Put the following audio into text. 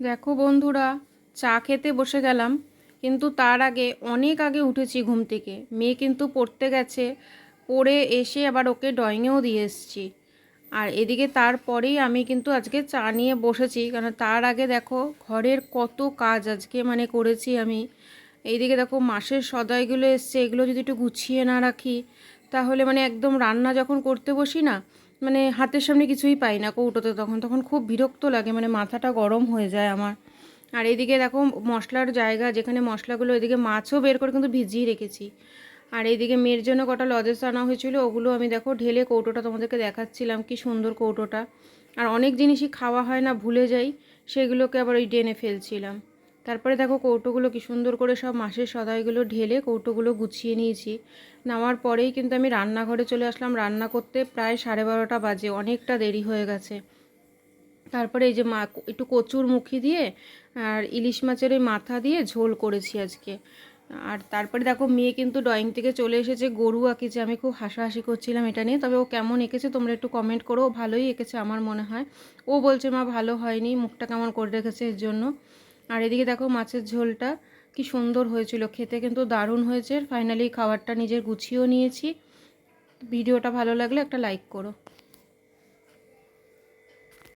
দেখো বন্ধুরা, চা খেতে বসে গেলাম, কিন্তু তার আগে অনেক আগে উঠেছি ঘুম থেকে। মেয়ে কিন্তু পড়তে গেছে, পড়ে এসে আবার ওকে ড্রয়িংয়েও দিয়ে এসেছি। আর এদিকে তারপরেই আমি কিন্তু আজকে চা নিয়ে বসেছি, কারণ তার আগে দেখো ঘরের কত কাজ আজকে করেছি আমি। এইদিকে দেখো মাসের সদাইগুলো এসছে, এগুলো যদি একটু গুছিয়ে না রাখি তাহলে একদম রান্না যখন করতে বসি না, হাতের সামনে কিছুই পাই না কৌটোতে, তখন তখন খুব বিরক্ত লাগে, মাথাটা গরম হয়ে যায় আমার। আর এইদিকে দেখো মশলার জায়গা, যেখানে মশলাগুলো, এদিকে মাছও বের করে কিন্তু ভিজিয়ে রেখেছি। আর এইদিকে মেয়ের জন্য কটা লজেন্স আনা হয়েছিল, ওগুলো আমি দেখো ঢেলে কৌটোটা তোমাদেরকে দেখাচ্ছিলাম, কি সুন্দর কৌটোটা। আর অনেক জিনিসই খাওয়া হয় না, ভুলে যাই, সেগুলোকে আবার ওই ডেনে ফেলছিলাম। তারপরে দেখো কৌটোগুলো কি সুন্দর করে সব মাছের সদাইগুলো ঢেলে কৌটোগুলো গুছিয়ে নিয়েছি। নামার পরেই কিন্তু আমি রান্নাঘরে চলে আসলাম রান্না করতে। প্রায় 12:30 বাজে, অনেকটা দেরি হয়ে গেছে। তারপরে এই যে একটু কচুর মুখি দিয়ে আর ইলিশ মাছের ওই মাথা দিয়ে ঝোল করেছি আজকে। আর তারপরে দেখো মেয়ে কিন্তু ড্রয়িং থেকে চলে এসেছে, গরু আঁকিছে। আমি খুব হাসাহাসি করছিলাম এটা নিয়ে, তবে ও কেমন এঁকেছে তোমরা একটু কমেন্ট করো। ও ভালোই এঁকেছে আমার মনে হয়। ও বলছে মা ভালো হয়নি, মুখটা কেমন করে রেখেছে এর জন্য। আর এদিকে দেখো মাছের ঝোলটা কি সুন্দর হয়েছিল, খেতে কিন্তু দারুণ হয়েছে। ফাইনালি খাবারটা নিজের গুছিয়েও নিয়েছি। ভিডিওটা ভালো লাগলে একটা লাইক করো।